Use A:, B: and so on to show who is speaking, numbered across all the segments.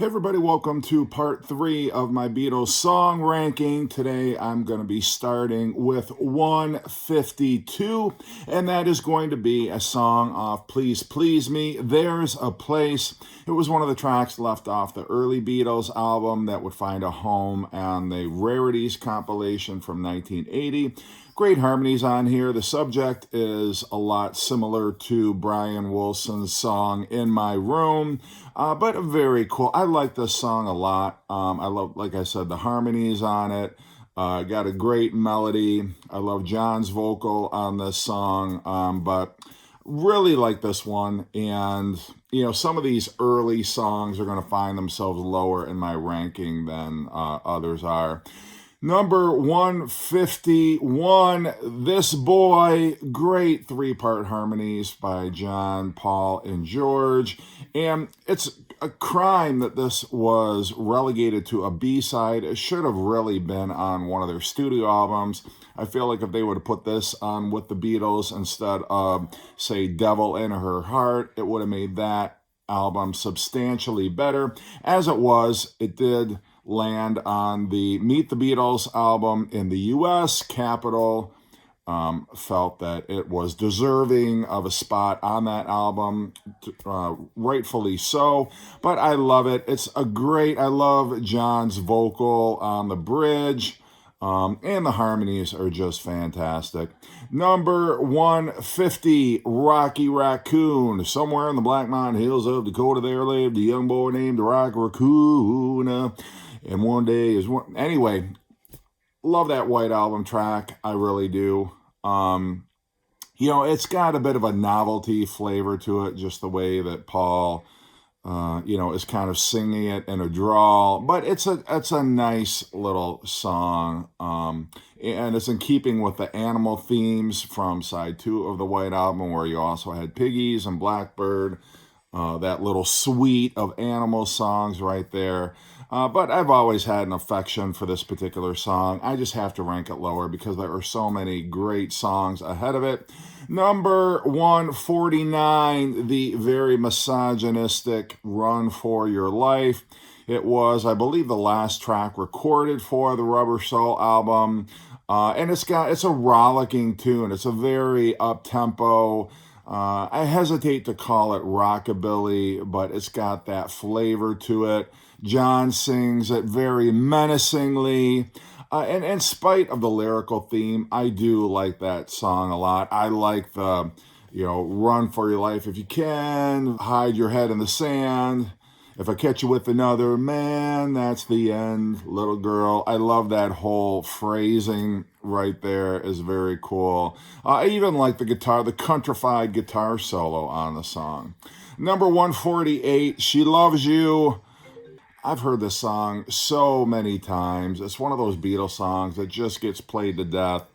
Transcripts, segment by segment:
A: Hey everybody, welcome to part 3 of my Beatles song ranking. Today I'm going to be starting with 152, and that is going to be a song off Please Please Me, There's a Place. It was one of the tracks left off the early Beatles album that would find a home on the Rarities compilation from 1980. Great harmonies on here. The subject is a lot similar to Brian Wilson's song In My Room, but very cool. I like this song a lot. I love, like I said, the harmonies on it. Got a great melody. I love John's vocal on this song, but really like this one. And, some of these early songs are going to find themselves lower in my ranking than others are. Number 151, This Boy, great three-part harmonies by John, Paul, and George. And it's a crime that this was relegated to a B-side. It should have really been on one of their studio albums. I feel like if they would have put this on with the Beatles instead of, say, Devil in Her Heart, it would have made that album substantially better. As it was, it did land on the Meet the Beatles album in the US. Capitol felt that it was deserving of a spot on that album, rightfully so, but I love it. I love John's vocal on the bridge, and the harmonies are just fantastic. Number 150, Rocky Raccoon. Somewhere in the Black Mountain Hills of Dakota there lived a young boy named Rocky Raccoon. And one day anyway, love that White Album track. I really do. It's got a bit of a novelty flavor to it, just the way that Paul, is kind of singing it in a drawl. But it's a nice little song. And it's in keeping with the animal themes from side 2 of the White Album, where you also had Piggies and Blackbird. That little suite of animal songs right there. But I've always had an affection for this particular song. I just have to rank it lower because there are so many great songs ahead of it. Number 149, the very misogynistic Run for Your Life. It was, I believe, the last track recorded for the Rubber Soul album. And it's a rollicking tune. It's a very up-tempo, I hesitate to call it rockabilly, but it's got that flavor to it. John sings it very menacingly. And in spite of the lyrical theme, I do like that song a lot. I like the, run for your life if you can, hide your head in the sand. If I catch you with another man, that's the end, little girl. I love that whole phrasing right there is very cool. I even like the countrified guitar solo on the song. Number 148, She Loves You. I've heard this song so many times. It's one of those Beatles songs that just gets played to death.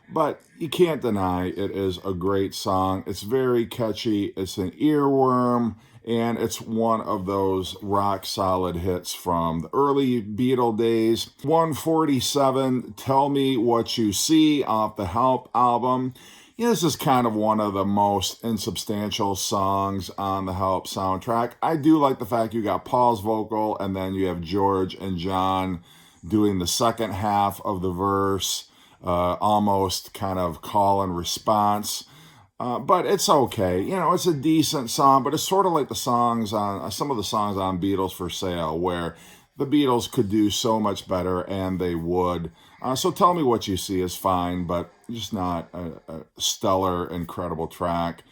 A: But you can't deny it is a great song. It's very catchy. It's an earworm. And it's one of those rock-solid hits from the early Beatle days. 147, Tell Me What You See off the Help album. This is kind of one of the most insubstantial songs on the Help soundtrack. I do like the fact you got Paul's vocal, and then you have George and John doing the second half of the verse, almost kind of call and response. But it's okay. It's a decent song, but it's sort of like the songs on some of the songs on Beatles for Sale, where the Beatles could do so much better, and they would. So Tell Me What You See is fine, but just not a stellar, incredible track.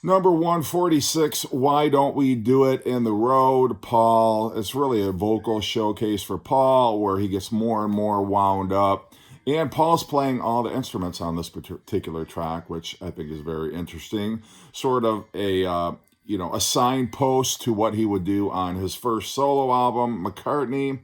A: Number 146, Why Don't We Do It in the Road, Paul. It's really a vocal showcase for Paul, where he gets more and more wound up. And Paul's playing all the instruments on this particular track, which I think is very interesting. Sort of a signpost to what he would do on his first solo album, McCartney.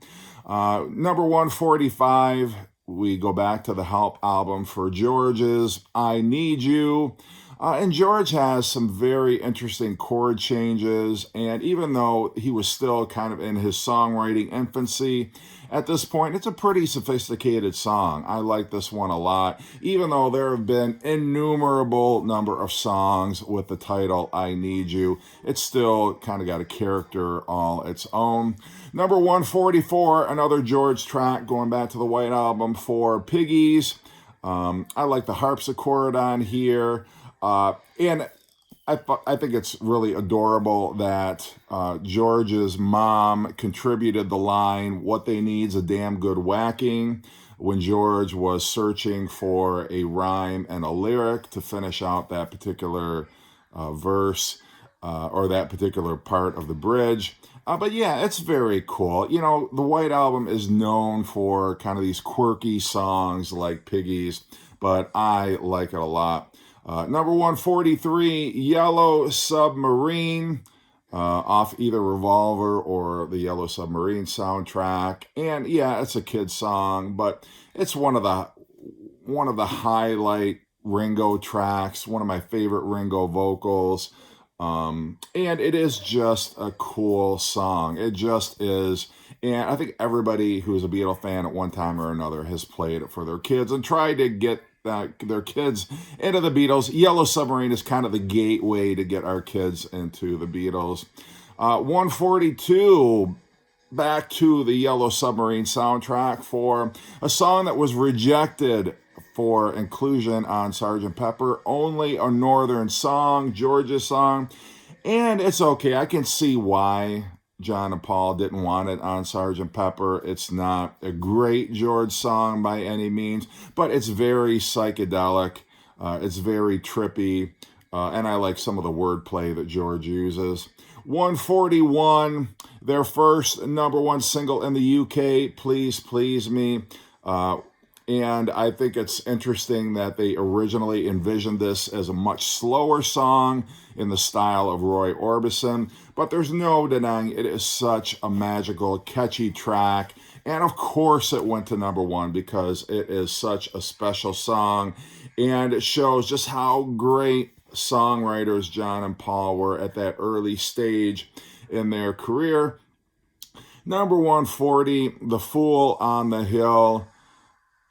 A: Number 145, we go back to the Help album for George's I Need You. And George has some very interesting chord changes. And even though he was still kind of in his songwriting infancy, at this point, it's a pretty sophisticated song. I like this one a lot, even though there have been innumerable number of songs with the title I Need You. It's still kind of got a character all its own. Number 144, another George track going back to the White Album for Piggies. I like the harpsichord on here. And I think it's really adorable that George's mom contributed the line, "What they need's a damn good whacking," when George was searching for a rhyme and a lyric to finish out that particular verse or that particular part of the bridge. But yeah, it's very cool. You know, the White Album is known for kind of these quirky songs like Piggies, but I like it a lot. Number 143, Yellow Submarine, off either Revolver or the Yellow Submarine soundtrack. And yeah, it's a kid's song, but it's one of the highlight Ringo tracks, one of my favorite Ringo vocals. And it is just a cool song. It just is. And I think everybody who's a Beatle fan at one time or another has played it for their kids and tried to get their kids into the Beatles. Yellow Submarine is kind of the gateway to get our kids into the Beatles. 142, back to the Yellow Submarine soundtrack for a song that was rejected for inclusion on Sgt. Pepper, Only a Northern Song, George's song. And it's okay. I can see why John and Paul didn't want it on Sgt. Pepper. It's not a great George song by any means, but it's very psychedelic. It's very trippy. And I like some of the wordplay that George uses. 141, their first number one single in the UK, Please Please Me. And I think it's interesting that they originally envisioned this as a much slower song in the style of Roy Orbison. But there's no denying it is such a magical, catchy track. And of course it went to number one because it is such a special song. And it shows just how great songwriters John and Paul were at that early stage in their career. Number 140, The Fool on the Hill.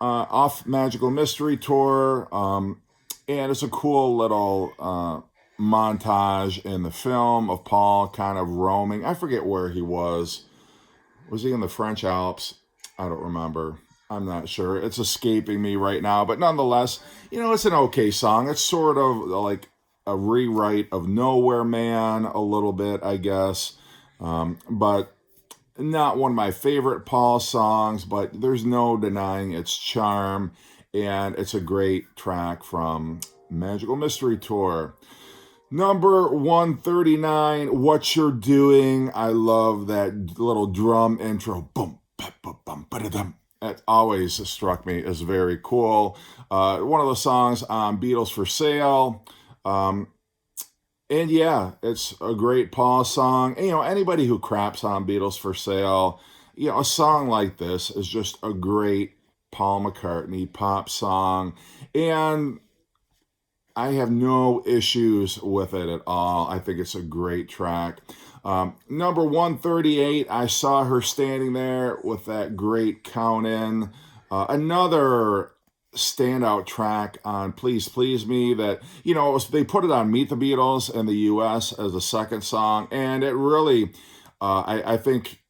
A: Off Magical Mystery Tour, and it's a cool little montage in the film of Paul kind of roaming. I forget where he was. Was he in the French Alps? I don't remember. I'm not sure. It's escaping me right now, but nonetheless, you know, it's an okay song. It's sort of like a rewrite of Nowhere Man a little bit, I guess, but not one of my favorite Paul songs, but there's no denying its charm, and it's a great track from Magical Mystery Tour. Number 139, What You're Doing. I love that little drum intro. Boom, ba, ba, bum, ba-da-dum. It always struck me as very cool. One of the songs on Beatles for Sale. And yeah, it's a great Paul song. And, you know, anybody who craps on Beatles for Sale, you know, a song like this is just a great Paul McCartney pop song. And I have no issues with it at all. I think it's a great track. Number 138, I Saw Her Standing There with that great count in. Another standout track on Please Please Me that, you know, they put it on Meet the Beatles in the US as a second song, and it really I think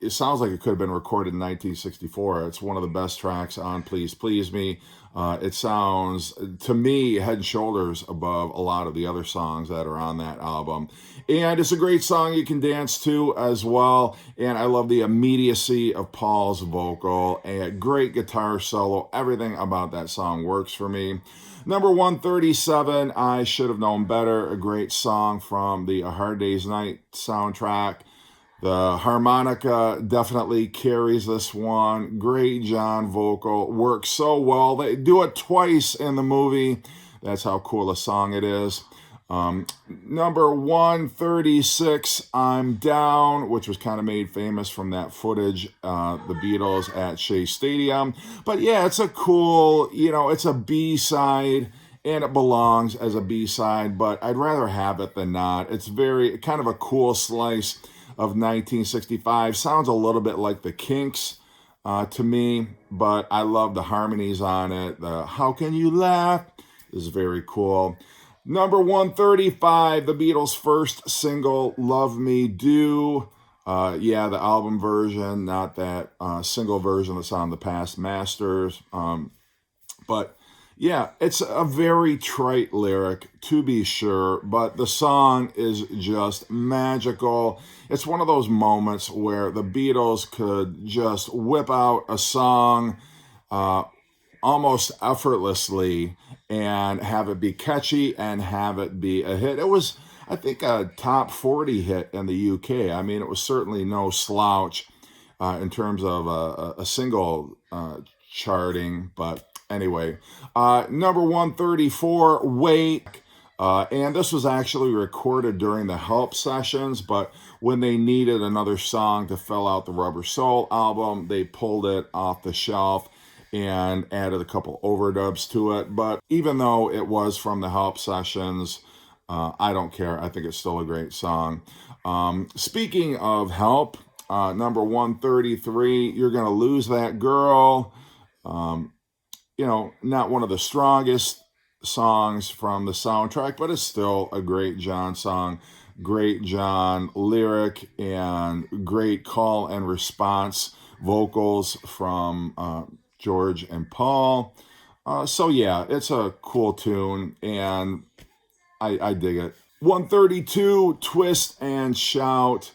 A: it sounds like it could have been recorded in 1964. It's one of the best tracks on Please Please Me. It sounds, to me, head and shoulders above a lot of the other songs that are on that album. And it's a great song you can dance to as well. And I love the immediacy of Paul's vocal. A great guitar solo. Everything about that song works for me. Number 137, I Should Have Known Better. A great song from the A Hard Day's Night soundtrack. The harmonica definitely carries this one. Great John vocal. Works so well. They do it twice in the movie. That's how cool a song it is. Number 136, I'm Down, which was kind of made famous from that footage, the Beatles at Shea Stadium. But yeah, it's a cool, you know, it's a B-side. and it belongs as a B-side, but I'd rather have it than not. It's very kind of a cool slice of 1965. Sounds a little bit like the Kinks to me, but I love the harmonies on it. The "How Can You Laugh" is very cool. Number 135, the Beatles' first single, "Love Me Do." Yeah, the album version, not that single version that's on the past masters. But yeah, it's a very trite lyric, to be sure, but the song is just magical. It's one of those moments where the Beatles could just whip out a song uh, almost effortlessly and have it be catchy and have it be a hit. It was, I think, a top 40 hit in the UK. I mean, it was certainly no slouch in terms of a single charting, but anyway, number 134, "Wait." And this was actually recorded during the Help sessions, but when they needed another song to fill out the Rubber Soul album, they pulled it off the shelf and added a couple overdubs to it. But even though it was from the Help sessions, I don't care. I think it's still a great song. Speaking of Help, number 133, "You're Gonna Lose That Girl." Not one of the strongest songs from the soundtrack, but it's still a great John song, great John lyric, and great call and response vocals from George and Paul. So yeah, it's a cool tune, and I dig it. 132, "Twist and Shout."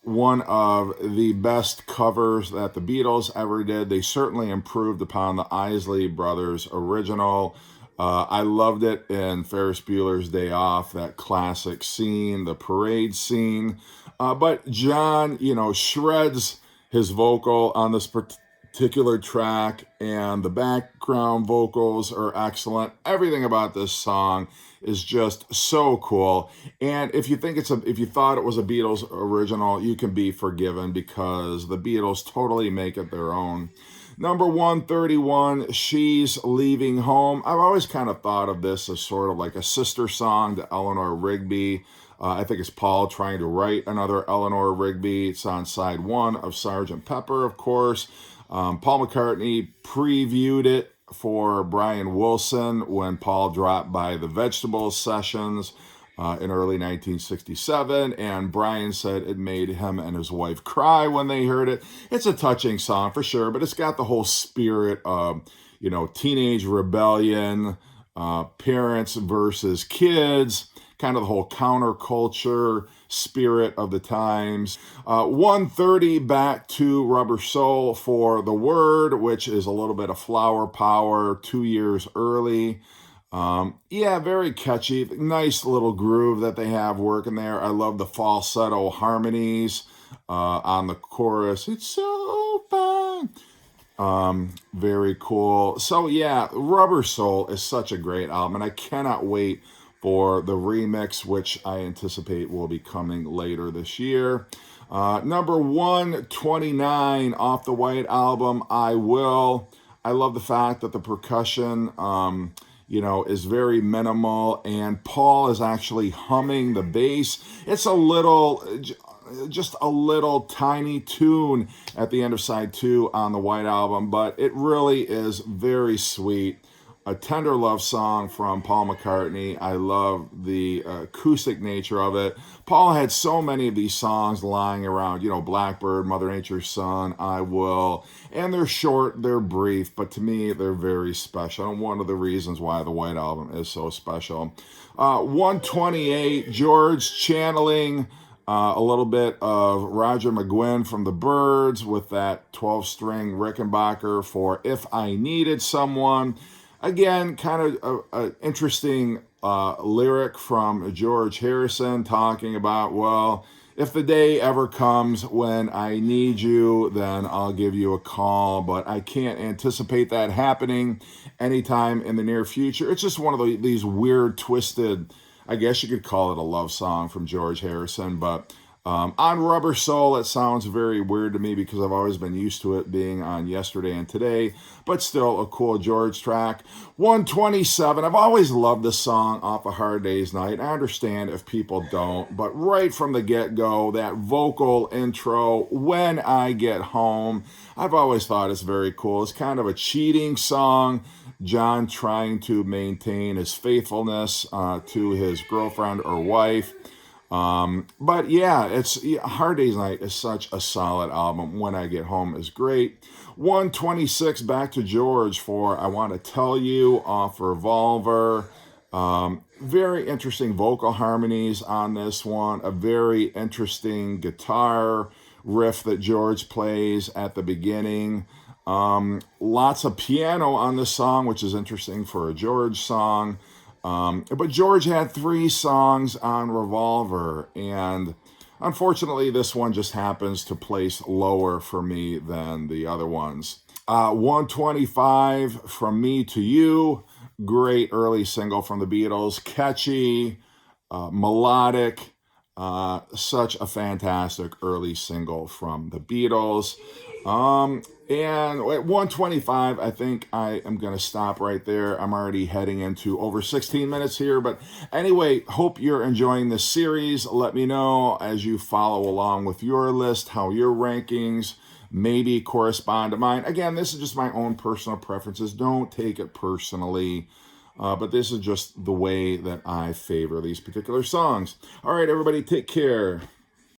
A: One of the best covers that the Beatles ever did. They certainly improved upon the Isley Brothers original. I loved it in Ferris Bueller's Day Off, that classic scene, the parade scene. But John, shreds his vocal on this particular track, and the background vocals are excellent. Everything about this song is just so cool. And if you thought it was a Beatles original, you can be forgiven because the Beatles totally make it their own. Number 131, "She's Leaving Home." I've always kind of thought of this as sort of like a sister song to Eleanor Rigby. I think it's Paul trying to write another Eleanor Rigby. It's on side 1 of Sgt. Pepper, of course. Paul McCartney previewed it for Brian Wilson when Paul dropped by the Vegetables sessions in early 1967, and Brian said it made him and his wife cry when they heard it. It's a touching song for sure, but it's got the whole spirit of, teenage rebellion, parents versus kids, kind of the whole counterculture spirit of the times. 130, back to Rubber Soul for "The Word," which is a little bit of flower power 2 years early. Yeah, very catchy. Nice little groove that they have working there. I love the falsetto harmonies on the chorus. "It's so fun." Very cool. So yeah, Rubber Soul is such a great album, and I cannot wait for the remix, which I anticipate will be coming later this year. Number 129 off the White Album, "I Will." I love the fact that the percussion, is very minimal, and Paul is actually humming the bass. It's just a little tiny tune at the end of side 2 on the White Album, but it really is very sweet. A tender love song from Paul McCartney. I love the acoustic nature of it. Paul had so many of these songs lying around, Blackbird, Mother Nature's Son, "I Will," and they're short, they're brief, but to me, they're very special, and one of the reasons why the White Album is so special. 128, George channeling a little bit of Roger McGuinn from the Byrds with that 12-string Rickenbacker for "If I Needed Someone." Again, kind of an interesting lyric from George Harrison talking about, well, if the day ever comes when I need you, then I'll give you a call, but I can't anticipate that happening anytime in the near future. It's just one of these weird, twisted, I guess you could call it a love song from George Harrison, but On Rubber Soul, it sounds very weird to me because I've always been used to it being on Yesterday and Today, but still a cool George track. 127, I've always loved this song off A Hard Day's Night. I understand if people don't, but right from the get-go, that vocal intro, When I Get Home, I've always thought it's very cool. It's kind of a cheating song. John trying to maintain his faithfulness to his girlfriend or wife. But yeah, Hard Day's Night is such a solid album. When I Get Home is great. 126, back to George for I Want to Tell You off Revolver. Very interesting vocal harmonies on this one. A very interesting guitar riff that George plays at the beginning. Lots of piano on this song, which is interesting for a George song. But George had 3 songs on Revolver, and unfortunately, this one just happens to place lower for me than the other ones. 125, From Me to You, great early single from the Beatles, catchy, melodic, such a fantastic early single from the Beatles. And at 125, I think I am going to stop right there. I'm already heading into over 16 minutes here. But anyway, hope you're enjoying this series. Let me know as you follow along with your list how your rankings maybe correspond to mine. Again, this is just my own personal preferences. Don't take it personally. But this is just the way that I favor these particular songs. All right, everybody, take care.